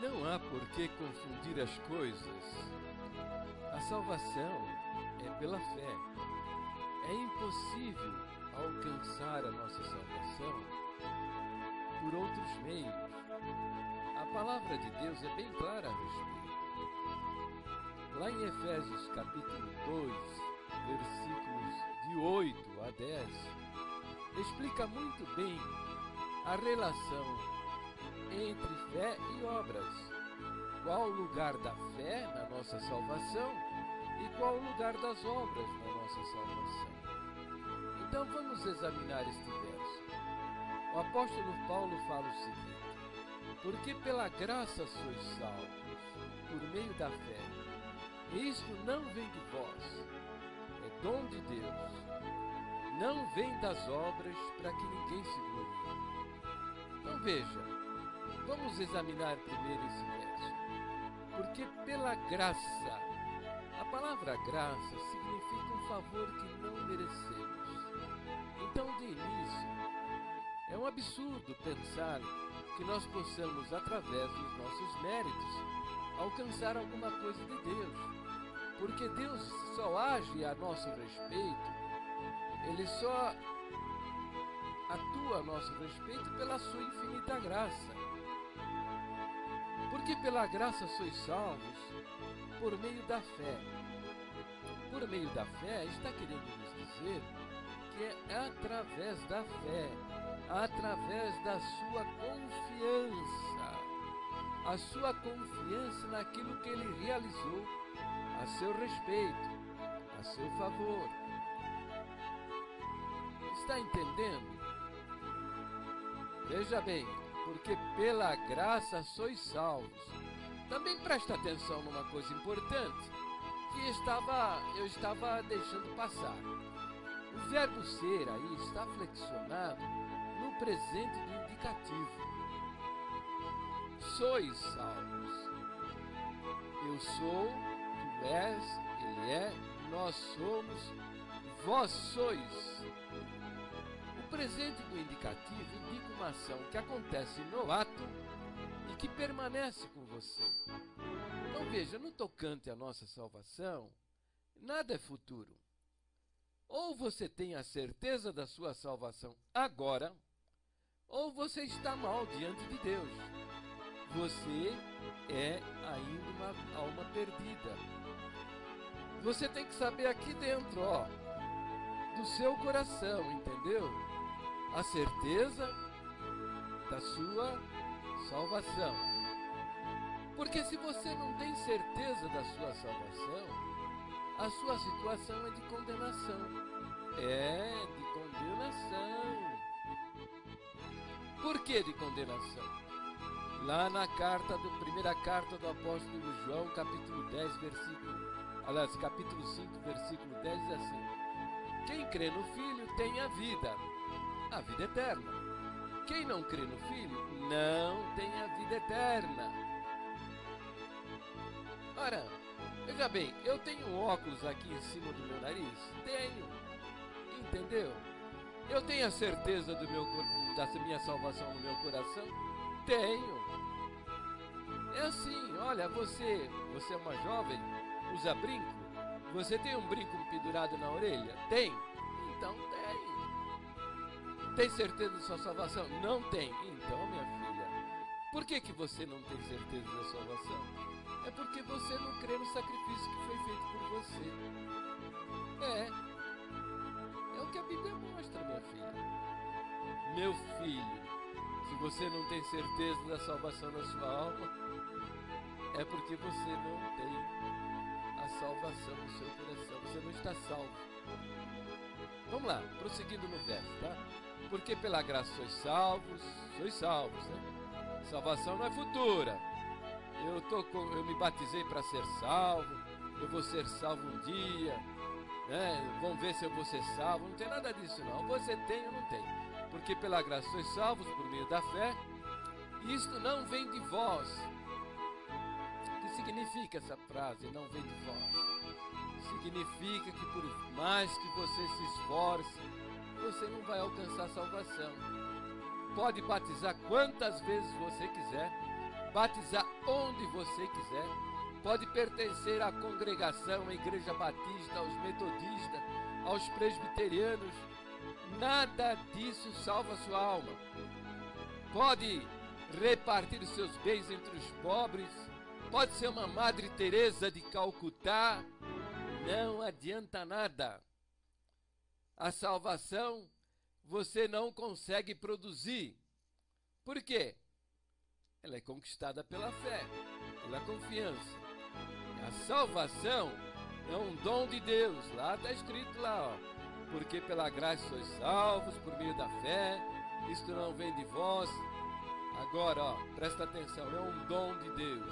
Não há por que confundir as coisas. A salvação é pela fé. É impossível alcançar a nossa salvação por outros meios. A palavra de Deus é bem clara a respeito. Lá em Efésios capítulo 2, versículos de 8 a 10, explica muito bem a relação entre fé e obras. Qual o lugar da fé na nossa salvação e qual o lugar das obras na nossa salvação. Então vamos examinar este verso. O apóstolo Paulo fala o seguinte: porque pela graça sois salvos, por meio da fé. E isto não vem de vós, é dom de Deus. Não vem das obras para que ninguém se glorie. Então veja, vamos examinar primeiro esse verso. Porque pela graça, a palavra graça significa um favor que não merecemos. Então, de início, é um absurdo pensar que nós possamos, através dos nossos méritos, alcançar alguma coisa de Deus. Porque Deus só age a nosso respeito, Ele só atua a nosso respeito pela sua infinita graça. Porque pela graça sois salvos por meio da fé. Por meio da fé está querendo nos dizer que é através da fé, através da sua confiança, a sua confiança naquilo que Ele realizou a seu respeito, a seu favor. Está entendendo? Veja bem, porque pela graça sois salvos. Também presta atenção numa coisa importante que eu estava deixando passar. O verbo ser aí está flexionado no presente do indicativo. Sois salvos. Eu sou, tu és, ele é, nós somos, vós sois. O presente do indicativo indica uma ação que acontece no ato e que permanece com você. Então veja, no tocante à nossa salvação, nada é futuro. Ou você tem a certeza da sua salvação agora, ou você está mal diante de Deus. Você é ainda uma alma perdida. Você tem que saber aqui dentro, do seu coração, entendeu? A certeza da sua salvação. Porque se você não tem certeza da sua salvação, a sua situação é de condenação. É de condenação. Por que de condenação? Lá na primeira carta do apóstolo João, capítulo 5, versículo 10, diz assim: quem crê no Filho tem a vida eterna. Quem não crê no Filho não tem a vida eterna. Ora, veja bem, eu tenho um óculos aqui em cima do meu nariz? Tenho. Entendeu? Eu tenho a certeza da minha salvação no meu coração? Tenho. É assim, olha, você é uma jovem, usa brinco? Você tem um brinco pendurado na orelha? Tem? Então tem. Tem certeza da sua salvação? Não tem. Então, minha filha, por que você não tem certeza da salvação? É porque você não crê no sacrifício que foi feito por você. É o que a Bíblia mostra, minha filha. Meu filho, se você não tem certeza da salvação da sua alma, é porque você não tem a salvação no seu coração. Você não está salvo. Vamos lá, prosseguindo no verso, tá? Porque pela graça sois salvos, né? Salvação não é futura. Eu me batizei para ser salvo, eu vou ser salvo um dia, né? Vamos ver se eu vou ser salvo. Não tem nada disso, não. Você tem ou não tem. Porque pela graça sois salvos por meio da fé, e isto não vem de vós. O que significa essa frase, não vem de vós? Significa que por mais que você se esforce, você não vai alcançar a salvação. Pode batizar quantas vezes você quiser, batizar onde você quiser, pode pertencer à congregação, à igreja batista, aos metodistas, aos presbiterianos. Nada disso salva a sua alma. Pode repartir os seus bens entre os pobres, pode ser uma Madre Teresa de Calcutá, não adianta nada. A salvação você não consegue produzir. Por quê? Ela é conquistada pela fé, pela confiança. A salvação é um dom de Deus. Lá está escrito lá, ó. Porque pela graça sois salvos por meio da fé. Isto não vem de vós. Agora, ó, presta atenção, é um dom de Deus.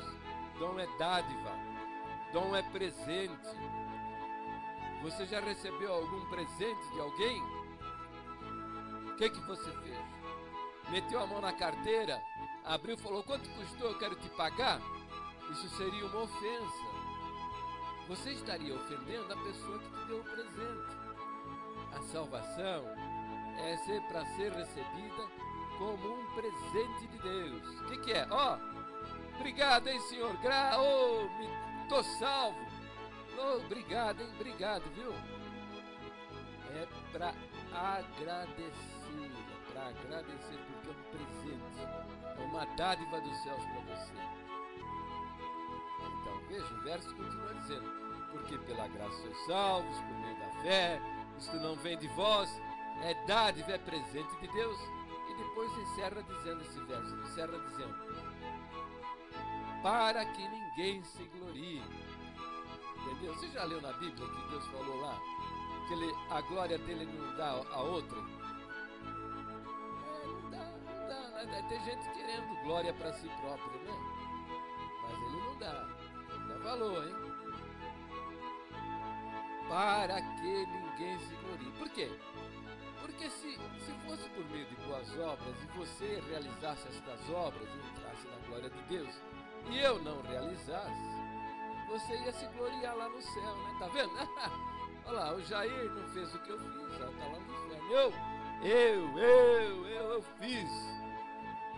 Dom é dádiva. Dom é presente. Você já recebeu algum presente de alguém? O que você fez? Meteu a mão na carteira, abriu e falou: quanto custou, eu quero te pagar? Isso seria uma ofensa. Você estaria ofendendo a pessoa que te deu o presente. A salvação é para ser recebida como um presente de Deus. O que é? Ó, obrigado, hein, Senhor? Tô salvo. Obrigado, hein? Obrigado, viu? É para agradecer. É para agradecer porque é um presente. É uma dádiva dos céus para você. Então, veja, o verso continua dizendo: porque pela graça sois salvos, por meio da fé, isto não vem de vós, é dádiva, é presente de Deus. E depois encerra dizendo esse verso, encerra dizendo: para que ninguém se glorie. Entendeu? Você já leu na Bíblia que Deus falou lá que a glória dele não dá a outra? Não dá. Tem gente querendo glória para si próprio, né? Mas ele não dá. Dá valor, hein? Para que ninguém se glorie. Por quê? Porque se fosse por meio de boas obras e você realizasse estas obras e entrasse na glória de Deus, e eu não realizasse, você ia se gloriar lá no céu, né? Tá vendo? Olha lá, o Jair não fez o que eu fiz, ela tá lá no inferno. Eu fiz.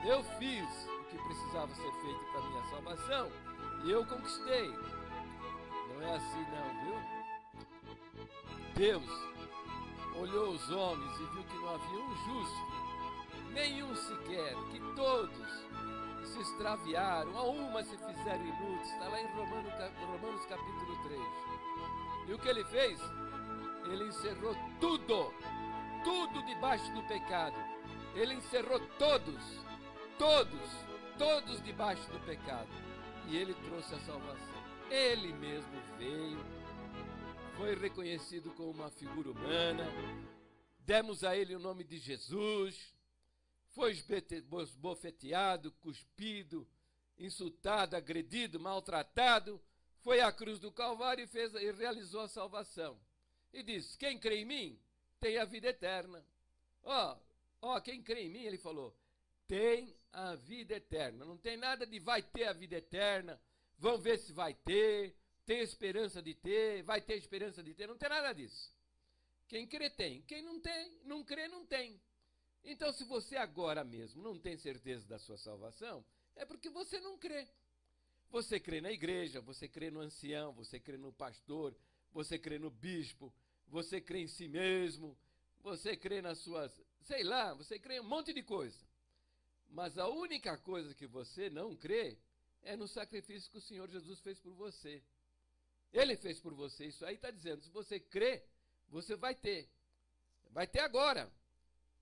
Eu fiz o que precisava ser feito para minha salvação e eu conquistei. Não é assim não, viu? Deus olhou os homens e viu que não havia um justo, nenhum sequer, que todos se extraviaram, a uma se fizeram inúteis. Está lá em Romanos capítulo 3. E o que ele fez? Ele encerrou tudo debaixo do pecado. Ele encerrou todos debaixo do pecado. E ele trouxe a salvação. Ele mesmo veio, foi reconhecido como uma figura humana, demos a ele o nome de Jesus, foi esbofeteado, cuspido, insultado, agredido, maltratado, foi à cruz do Calvário e realizou a salvação. E diz: quem crê em mim tem a vida eterna. Quem crê em mim, ele falou, tem a vida eterna. Não tem nada de vai ter a vida eterna, vamos ver se vai ter, tem esperança de ter, vai ter esperança de ter, não tem nada disso. Quem crê tem, quem não tem, não crê, não tem. Então, se você agora mesmo não tem certeza da sua salvação, é porque você não crê. Você crê na igreja, você crê no ancião, você crê no pastor, você crê no bispo, você crê em si mesmo, você crê nas suas, sei lá, você crê em um monte de coisa. Mas a única coisa que você não crê é no sacrifício que o Senhor Jesus fez por você. Ele fez por você, isso aí está dizendo, se você crê, você vai ter. Vai ter agora.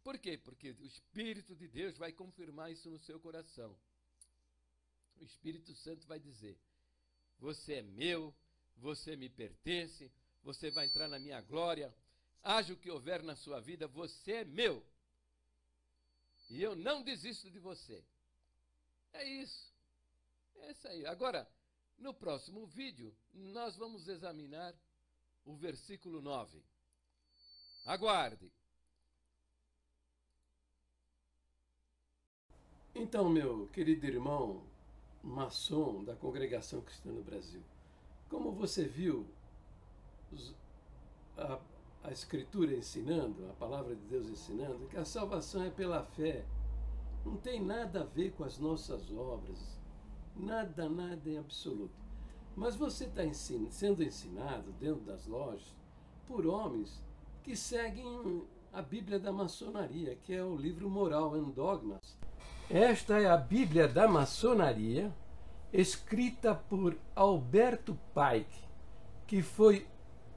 Por quê? Porque o Espírito de Deus vai confirmar isso no seu coração. O Espírito Santo vai dizer: você é meu, você me pertence, você vai entrar na minha glória, haja o que houver na sua vida, você é meu. E eu não desisto de você. É isso. É isso aí. Agora, no próximo vídeo, nós vamos examinar o versículo 9. Aguarde. Então, meu querido irmão maçom da Congregação Cristã no Brasil, como você viu a Escritura ensinando, a Palavra de Deus ensinando, que a salvação é pela fé, não tem nada a ver com as nossas obras, Nada, nada em absoluto. Mas você está sendo ensinado dentro das lojas por homens que seguem a Bíblia da maçonaria, que é o livro Moral and Dogmas. Esta é a Bíblia da maçonaria, escrita por Alberto Pike, que foi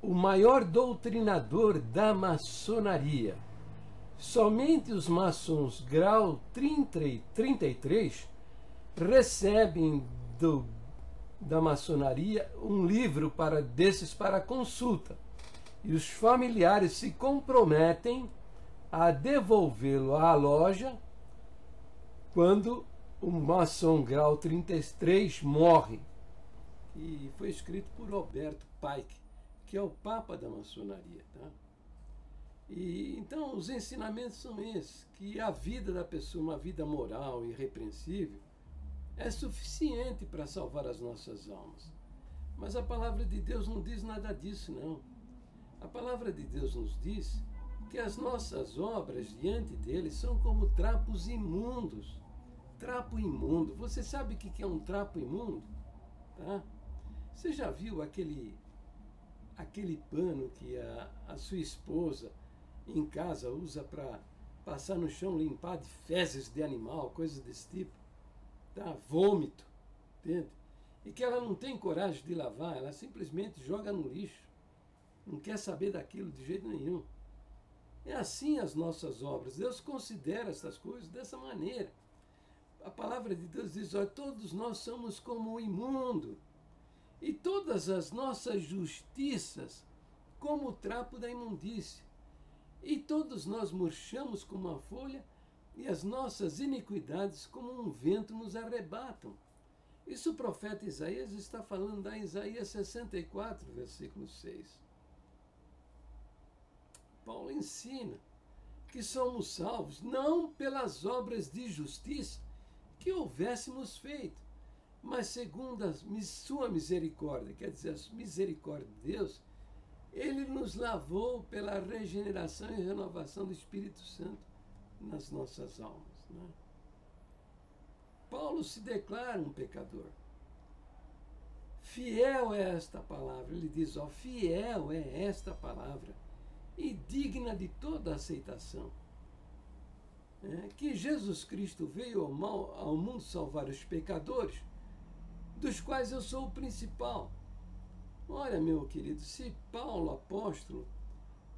o maior doutrinador da maçonaria. Somente os maçons grau 30 e 33 recebem da maçonaria um livro desses para consulta. E os familiares se comprometem a devolvê-lo à loja quando o maçom grau 33 morre. E foi escrito por Alberto Pike, que é o Papa da maçonaria. Tá? E então os ensinamentos são esses, que a vida da pessoa, uma vida moral e irrepreensível, é suficiente para salvar as nossas almas. Mas a palavra de Deus não diz nada disso, não. A palavra de Deus nos diz que as nossas obras diante dele são como trapos imundos. Trapo imundo. Você sabe o que é um trapo imundo? Tá? Você já viu aquele pano que a sua esposa em casa usa para passar no chão, limpar de fezes de animal, coisas desse tipo? Tá? Vômito, entende? E que ela não tem coragem de lavar, ela simplesmente joga no lixo. Não quer saber daquilo de jeito nenhum. É assim as nossas obras. Deus considera essas coisas dessa maneira. A palavra de Deus diz, olha, todos nós somos como o imundo. E todas as nossas justiças como o trapo da imundície. E todos nós murchamos como uma folha, e as nossas iniquidades como um vento nos arrebatam. Isso o profeta Isaías está falando em Isaías 64, versículo 6. Paulo ensina que somos salvos não pelas obras de justiça que houvéssemos feito, mas segundo a sua misericórdia, quer dizer, a misericórdia de Deus, ele nos lavou pela regeneração e renovação do Espírito Santo nas nossas almas. Né? Paulo se declara um pecador. Fiel é esta palavra. Ele diz, ó, fiel é esta palavra e digna de toda aceitação. Que Jesus Cristo veio ao mundo salvar os pecadores, dos quais eu sou o principal. Olha, meu querido, se Paulo, apóstolo,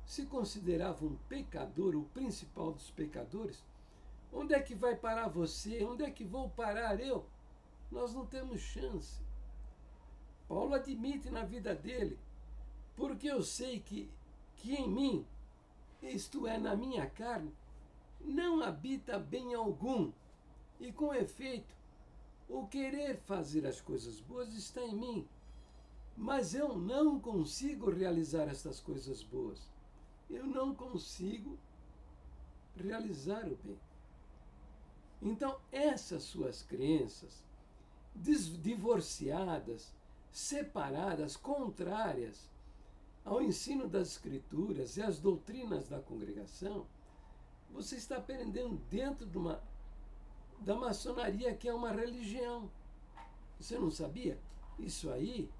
se considerava um pecador, o principal dos pecadores, onde é que vai parar você? Onde é que vou parar eu? Nós não temos chance. Paulo admite na vida dele, porque eu sei que em mim, isto é, na minha carne, não habita bem algum. E com efeito, o querer fazer as coisas boas está em mim, mas eu não consigo realizar estas coisas boas. Eu não consigo realizar o bem. Então, essas suas crenças, divorciadas, separadas, contrárias ao ensino das Escrituras e às doutrinas da congregação, você está aprendendo dentro da maçonaria, que é uma religião. Você não sabia? Isso aí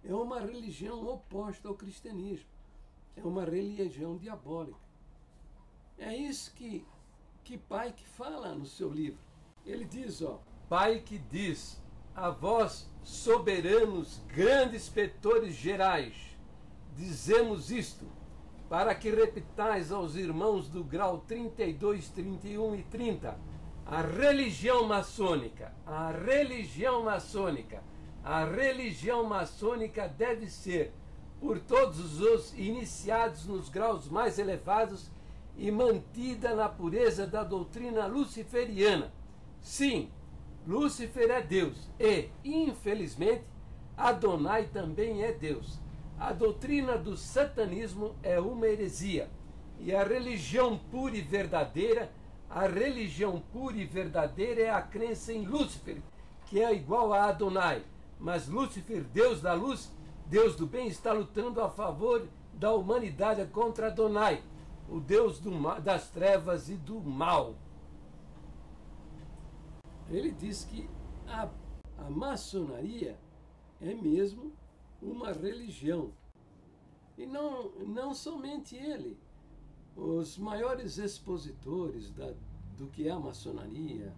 é uma religião oposta ao cristianismo. É uma religião diabólica. É isso que Pike fala no seu livro. Ele diz, ó, Pike diz, a vós, soberanos, grandes petores gerais, dizemos isto, para que repitais aos irmãos do grau 32, 31 e 30, a religião maçônica deve ser por todos os iniciados nos graus mais elevados e mantida na pureza da doutrina luciferiana. Sim, Lúcifer é Deus e, infelizmente, Adonai também é Deus. A doutrina do satanismo é uma heresia. E a religião pura e verdadeira é a crença em Lúcifer, que é igual a Adonai. Mas Lúcifer, Deus da luz, Deus do bem, está lutando a favor da humanidade contra Adonai, o Deus das trevas e do mal. Ele diz que a maçonaria é mesmo uma religião. E não somente ele. Os maiores expositores do que é a maçonaria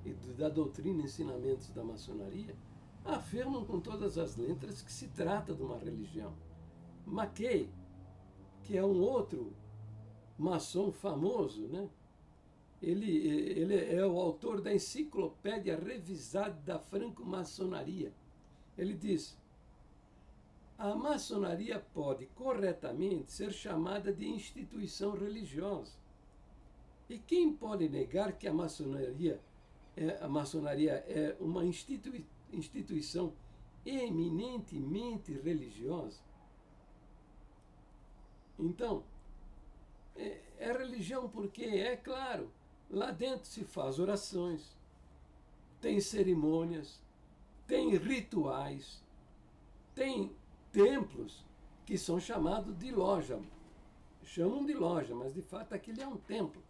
e da doutrina e ensinamentos da maçonaria afirmam com todas as letras que se trata de uma religião. Mackay, que é um outro maçom famoso, né? Ele é o autor da Enciclopédia Revisada da Franco-Maçonaria. Ele diz: a maçonaria pode corretamente ser chamada de instituição religiosa. E quem pode negar que a maçonaria é uma instituição eminentemente religiosa? Então, é religião porque, é claro, lá dentro se faz orações, tem cerimônias, tem rituais, tem templos que são chamados de loja. Chamam de loja, mas de fato aquilo é um templo.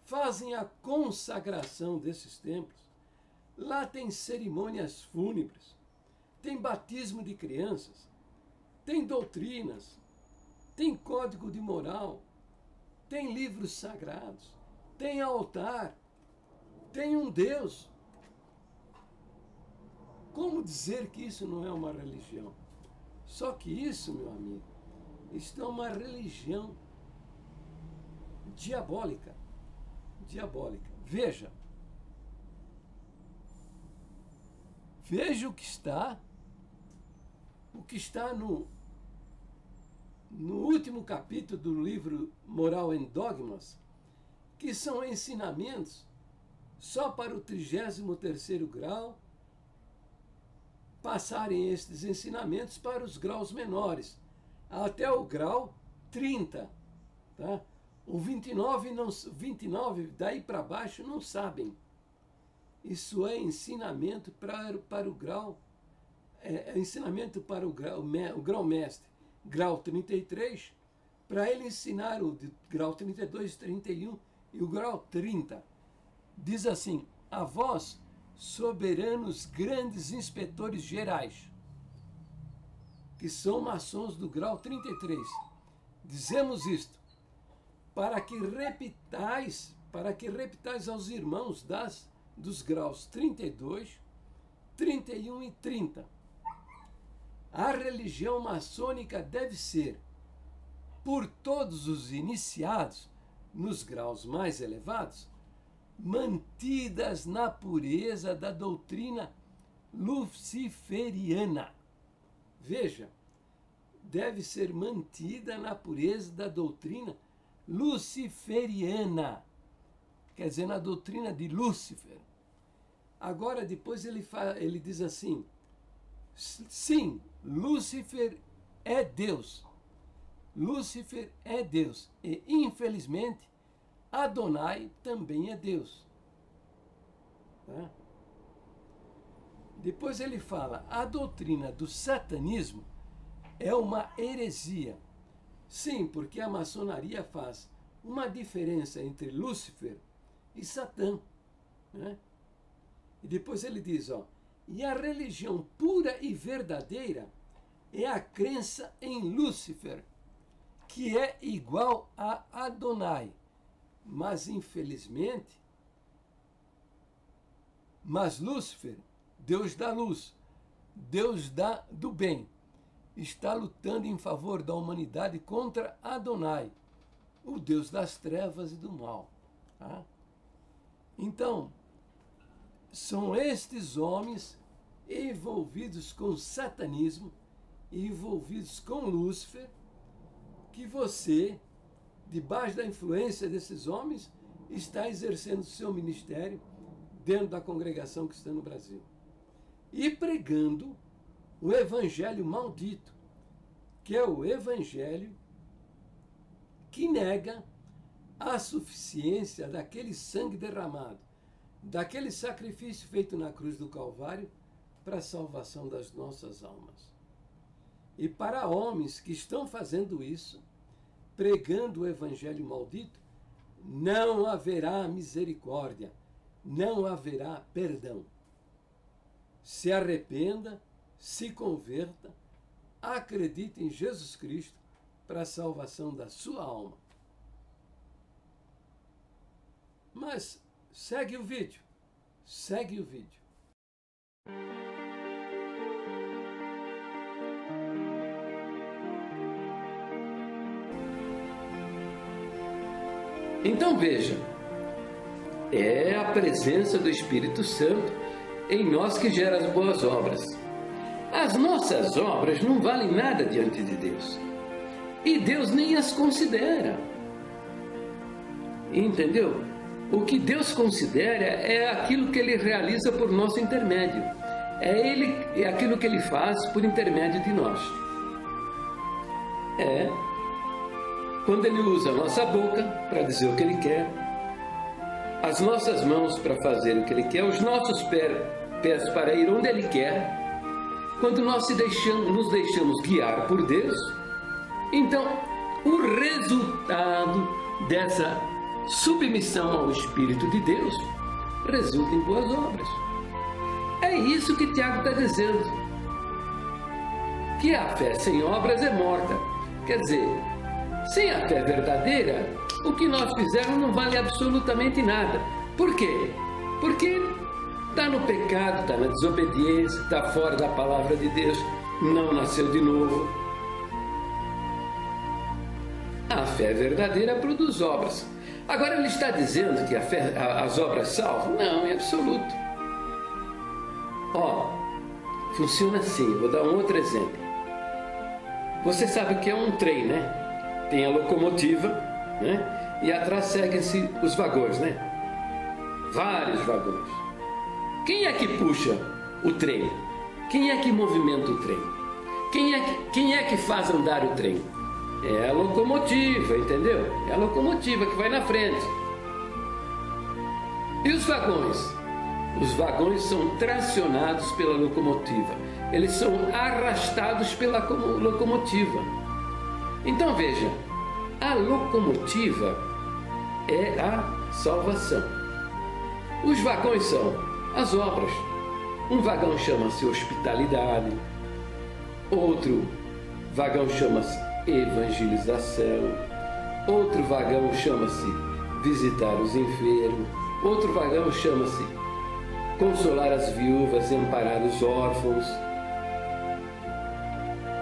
Fazem a consagração desses templos. Lá tem cerimônias fúnebres, tem batismo de crianças, tem doutrinas, tem código de moral, tem livros sagrados, tem altar, tem um Deus. Como dizer que isso não é uma religião? Só que isso, meu amigo, isso é uma religião diabólica. Diabólica. Veja o que está no último capítulo do livro Moral em Dogmas, que são ensinamentos só para o 33º grau passarem estes ensinamentos para os graus menores, até o grau 30. Tá? O 29, 29 daí para baixo não sabem. Isso é ensinamento para o grau, ensinamento para o grau mestre, grau 33, para ele ensinar o grau 32, 31 e o grau 30. Diz assim: a vós, soberanos grandes inspetores gerais, que são maçons do grau 33, dizemos isto, para que repitais aos irmãos dos graus 32, 31 e 30. A religião maçônica deve ser, por todos os iniciados nos graus mais elevados, mantidas na pureza da doutrina luciferiana. Veja, deve ser mantida na pureza da doutrina luciferiana, quer dizer, na doutrina de Lúcifer. Agora, depois ele diz assim: sim, Lúcifer é Deus. Lúcifer é Deus. E, infelizmente, Adonai também é Deus. Tá? Depois ele fala: a doutrina do satanismo é uma heresia. Sim, porque a maçonaria faz uma diferença entre Lúcifer e Satã. Né? E depois ele diz, e a religião pura e verdadeira é a crença em Lúcifer, que é igual a Adonai. Mas, infelizmente, Lúcifer, Deus da luz, Deus do bem, está lutando em favor da humanidade contra Adonai, o Deus das trevas e do mal. Tá? Então, são estes homens envolvidos com o satanismo, envolvidos com Lúcifer, que você, debaixo da influência desses homens, está exercendo seu ministério dentro da congregação cristã no Brasil. E pregando o evangelho maldito, que é o evangelho que nega a suficiência daquele sangue derramado, daquele sacrifício feito na cruz do Calvário para a salvação das nossas almas. E para homens que estão fazendo isso, pregando o evangelho maldito, não haverá misericórdia, não haverá perdão. se arrependa, se converta, acredite em Jesus Cristo para a salvação da sua alma. Mas segue o vídeo. Segue o vídeo. Então veja, é a presença do Espírito Santo em nós que gera as boas obras. As nossas obras não valem nada diante de Deus. E Deus nem as considera. Entendeu? O que Deus considera é aquilo que Ele realiza por nosso intermédio. É aquilo que Ele faz por intermédio de nós. Quando Ele usa a nossa boca para dizer o que Ele quer, as nossas mãos para fazer o que Ele quer, os nossos pés para ir onde Ele quer, quando nós nos deixamos guiar por Deus, então o resultado dessa submissão ao Espírito de Deus resulta em boas obras. É isso que Tiago está dizendo. Que a fé sem obras é morta. Quer dizer, sem a fé verdadeira, o que nós fizermos não vale absolutamente nada. Por quê? Porque está no pecado, está na desobediência, está fora da palavra de Deus, não nasceu de novo. A fé verdadeira produz obras. Agora ele está dizendo que as obras salvam? Não, em absoluto. Funciona assim. Vou dar um outro exemplo. Você sabe o que é um trem, né? Tem a locomotiva, né? E atrás seguem-se os vagões, né? Vários vagões. Quem é que puxa o trem? Quem é que movimenta o trem? Quem é que faz andar o trem? É a locomotiva, entendeu? É a locomotiva que vai na frente. E os vagões? Os vagões são tracionados pela locomotiva. Eles são arrastados pela locomotiva. Então veja, a locomotiva é a salvação. Os vagões são as obras. Um vagão chama-se hospitalidade. Outro vagão chama-se evangelização. Outro vagão chama-se visitar os enfermos. Outro vagão chama-se consolar as viúvas, amparar os órfãos.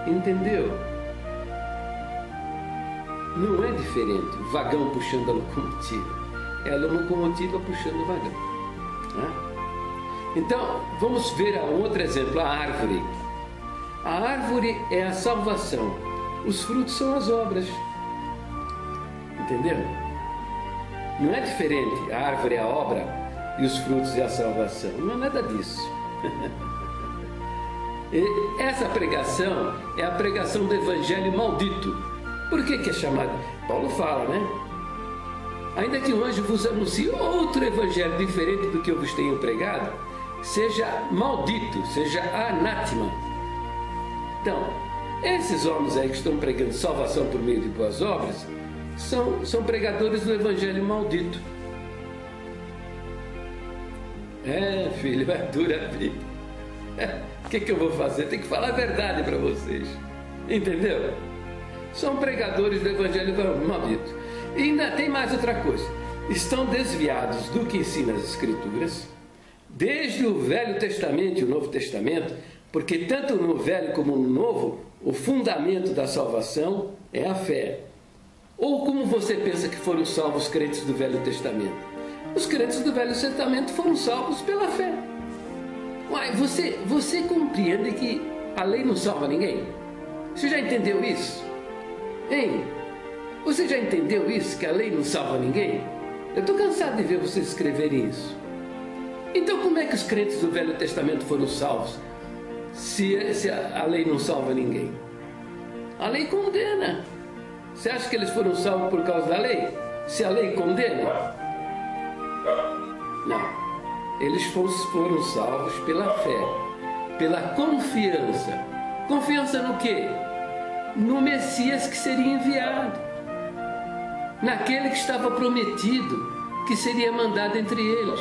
Entendeu? Não é diferente o vagão puxando a locomotiva. É a locomotiva puxando o vagão. Então, vamos ver um outro exemplo, a árvore. A árvore é a salvação. Os frutos são as obras. Entendeu? Não é diferente. A árvore é a obra e os frutos é a salvação. Não é nada disso. E essa pregação é a pregação do evangelho maldito. Por que é chamado? Paulo fala, né? Ainda que um anjo vos anuncie outro evangelho diferente do que eu vos tenho pregado, seja maldito, seja anátema. Então, esses homens aí que estão pregando salvação por meio de boas obras são pregadores do evangelho maldito. Filho, é dura a vida. O que eu vou fazer? Tem que falar a verdade para vocês. Entendeu? São pregadores do evangelho maldito. E ainda tem mais outra coisa. Estão desviados do que ensina as Escrituras, desde o Velho Testamento e o Novo Testamento, porque tanto no Velho como no Novo, o fundamento da salvação é a fé. Ou como você pensa que foram salvos os crentes do Velho Testamento? Os crentes do Velho Testamento foram salvos pela fé. Você compreende que a lei não salva ninguém? Você já entendeu isso? Hein? Você já entendeu isso, que a lei não salva ninguém? Eu estou cansado de ver vocês escreverem isso. Então como é que os crentes do Velho Testamento foram salvos se a lei não salva ninguém? A lei condena. Você acha que eles foram salvos por causa da lei? Se a lei condena? Não. Eles foram salvos pela fé, pela confiança. Confiança no quê? No Messias que seria enviado, naquele que estava prometido, que seria mandado entre eles.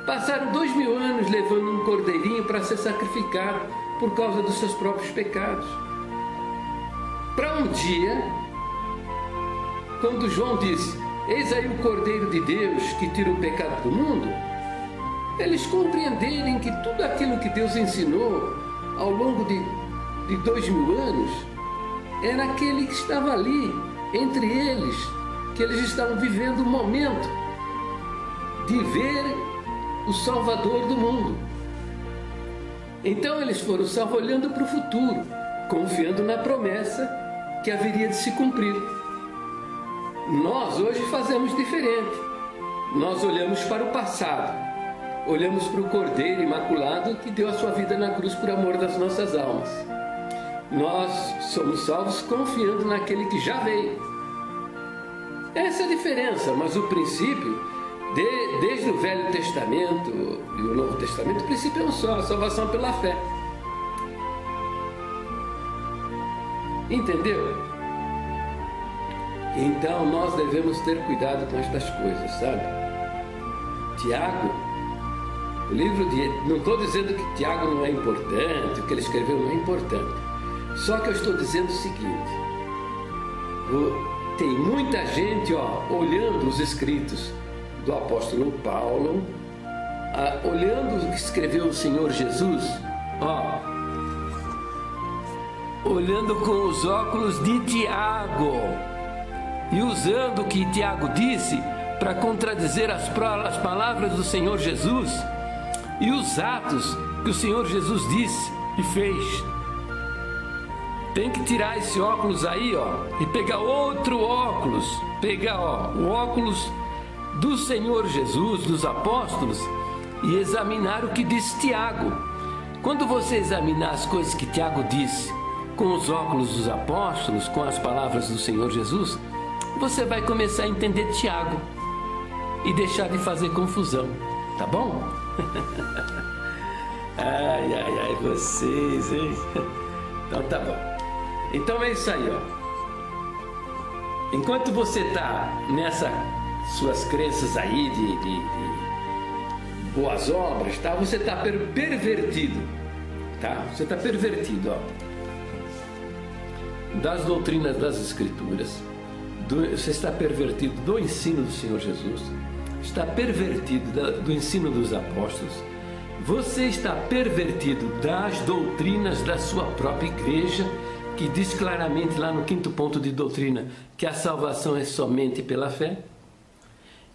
Passaram 2000 anos levando um cordeirinho para ser sacrificado por causa dos seus próprios pecados. Para um dia, quando João disse: eis aí o Cordeiro de Deus que tira o pecado do mundo, eles compreenderem que tudo aquilo que Deus ensinou ao longo de 2000 anos era aquele que estava ali, entre eles, que eles estavam vivendo o momento de ver o Salvador do mundo. Então eles foram salvos olhando para o futuro, confiando na promessa que haveria de se cumprir. Nós hoje fazemos diferente. Nós olhamos para o passado, olhamos para o Cordeiro Imaculado que deu a sua vida na cruz por amor das nossas almas. Nós somos salvos confiando naquele que já veio. Essa é a diferença, mas o princípio, desde o Velho Testamento e o Novo Testamento, o princípio é um só: a salvação pela fé. Entendeu? Então nós devemos ter cuidado com estas coisas, sabe? Tiago, o livro de... Não estou dizendo que Tiago não é importante, o que ele escreveu não é importante. Só que eu estou dizendo o seguinte: tem muita gente olhando os escritos do apóstolo Paulo, olhando o que escreveu o Senhor Jesus, olhando com os óculos de Tiago e usando o que Tiago disse para contradizer as palavras do Senhor Jesus e os atos que o Senhor Jesus disse e fez. Tem que tirar esse óculos aí, e pegar outro óculos, o óculos do Senhor Jesus, dos apóstolos, e examinar o que disse Tiago. Quando você examinar as coisas que Tiago disse com os óculos dos apóstolos, com as palavras do Senhor Jesus, você vai começar a entender Tiago e deixar de fazer confusão, tá bom? Ai, vocês, hein? Então tá bom. Então é isso aí, Enquanto você está nessas suas crenças aí de boas obras, tá? Você está pervertido, tá? Você está pervertido, das doutrinas das Escrituras. Você está pervertido do ensino do Senhor Jesus, está pervertido do ensino dos apóstolos, você está pervertido das doutrinas da sua própria igreja, que diz claramente lá no 5º ponto de doutrina que a salvação é somente pela fé.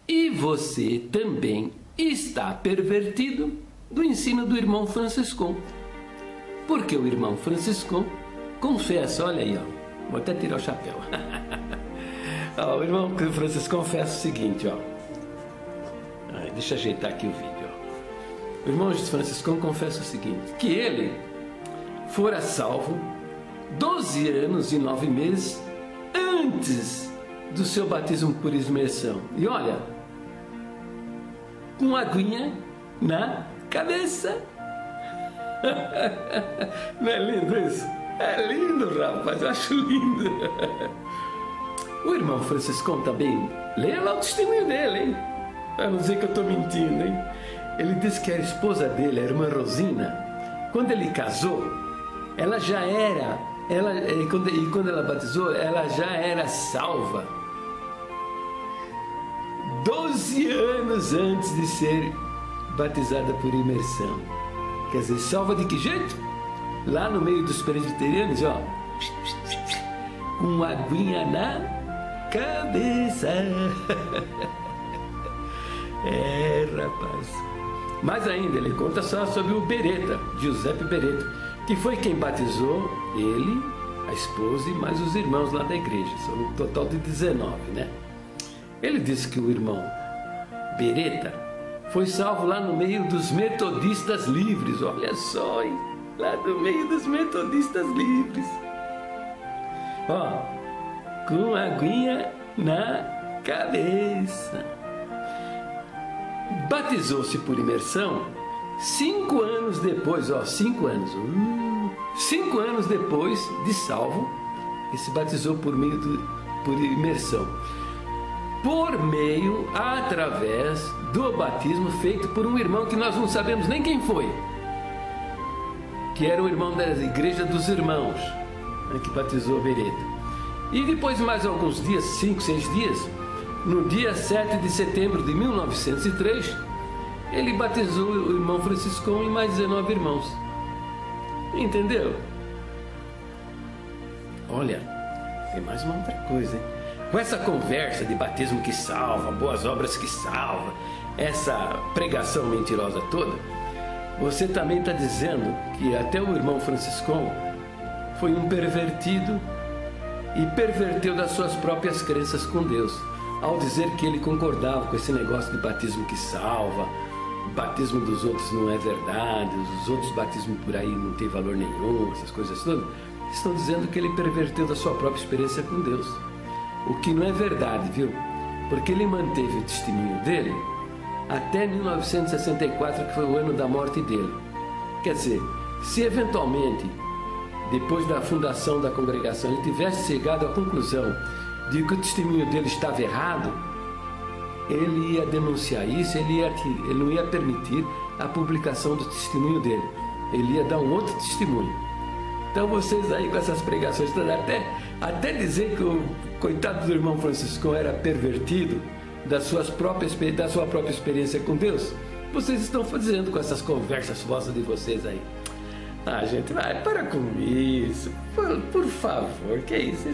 E você também está pervertido do ensino do irmão Franciscão, porque o irmão Franciscão confessa, olha aí, vou até tirar o chapéu. O irmão Francisco confessa o seguinte, deixa eu ajeitar aqui o vídeo. O irmão Francisco confessa o seguinte: que ele fora salvo 12 anos e 9 meses antes do seu batismo por imersão. E olha, com aguinha na cabeça. Não é lindo isso? É lindo, rapaz, eu acho lindo. O irmão Franciscão também, leia lá o testemunho dele, hein? Para não dizer que eu estou mentindo, hein? Ele disse que a esposa dele, a irmã Rosina, quando ele casou, ela já era, quando ela batizou, ela já era salva 12 anos antes de ser batizada por imersão. Quer dizer, salva de que jeito? Lá no meio dos presbiterianos, com aguinha na cabeça. Rapaz. Mas ainda ele conta só sobre o Beretta, Giuseppe Beretta, que foi quem batizou ele, a esposa e mais os irmãos lá da igreja. São um total de 19, né? Ele disse que o irmão Beretta foi salvo lá no meio dos metodistas livres. Olha só, hein? Lá no meio dos metodistas livres. Com aguinha na cabeça. Batizou-se por imersão 5 anos depois, 5 anos. 5 anos depois de salvo, e se batizou por imersão. através do batismo feito por um irmão que nós não sabemos nem quem foi, que era o irmão da Igreja dos Irmãos, né, que batizou o Bereto. E depois, mais alguns dias, 5, 6 dias, no dia 7 de setembro de 1903, ele batizou o irmão Franciscão e mais 19 irmãos. Entendeu? Olha, tem mais uma outra coisa, hein? Com essa conversa de batismo que salva, boas obras que salva, essa pregação mentirosa toda, você também está dizendo que até o irmão Franciscão foi um pervertido e perverteu das suas próprias crenças com Deus, ao dizer que ele concordava com esse negócio de batismo que salva, o batismo dos outros não é verdade, os outros batismos por aí não tem valor nenhum, essas coisas todas. Estão dizendo que ele perverteu da sua própria experiência com Deus. O que não é verdade, viu? Porque ele manteve o testemunho dele até 1964, que foi o ano da morte dele. Quer dizer, se eventualmente, depois da fundação da congregação, ele tivesse chegado à conclusão de que o testemunho dele estava errado, ele ia denunciar isso, ele não ia permitir a publicação do testemunho dele. Ele ia dar um outro testemunho. Então vocês aí com essas pregações, até dizer que o coitado do irmão Franciscão era pervertido da sua própria experiência com Deus, vocês estão fazendo com essas conversas vossas de vocês aí. Ah, gente, vai, para com isso, por favor, que é isso?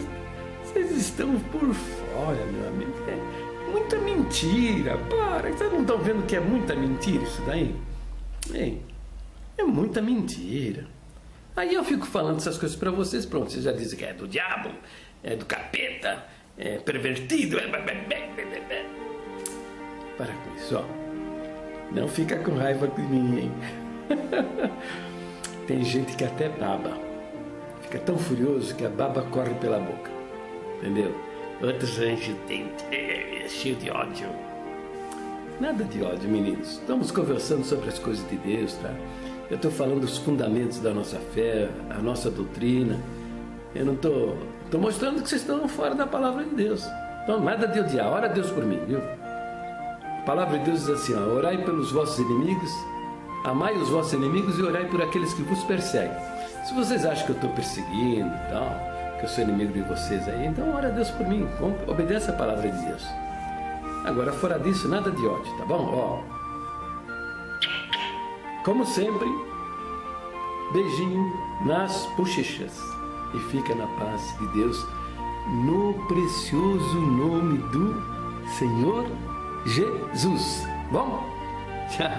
Vocês estão por fora, meu amigo. É muita mentira, para. Vocês não estão vendo que é muita mentira isso daí? É muita mentira. Aí eu fico falando essas coisas para vocês, pronto, vocês já dizem que é do diabo, é do capeta, é pervertido, Para com isso, ó. Não fica com raiva de mim, hein? Tem gente que até baba. Fica tão furioso que a baba corre pela boca. Entendeu? Outra gente é cheio de ódio. Nada de ódio, meninos. Estamos conversando sobre as coisas de Deus, tá? Eu estou falando dos fundamentos da nossa fé, a nossa doutrina. Eu não estou mostrando que vocês estão fora da palavra de Deus. Então, nada de odiar. Ora a Deus por mim, viu? A palavra de Deus diz assim, ó, orai pelos vossos inimigos, amai os vossos inimigos e orai por aqueles que vos perseguem. Se vocês acham que eu estou perseguindo e tal, que eu sou inimigo de vocês aí, então ora a Deus por mim. Obedece a palavra de Deus. Agora, fora disso, nada de ódio, tá bom? Ó, como sempre, beijinho nas bochechas e fica na paz de Deus no precioso nome do Senhor Jesus. Bom? Tchau.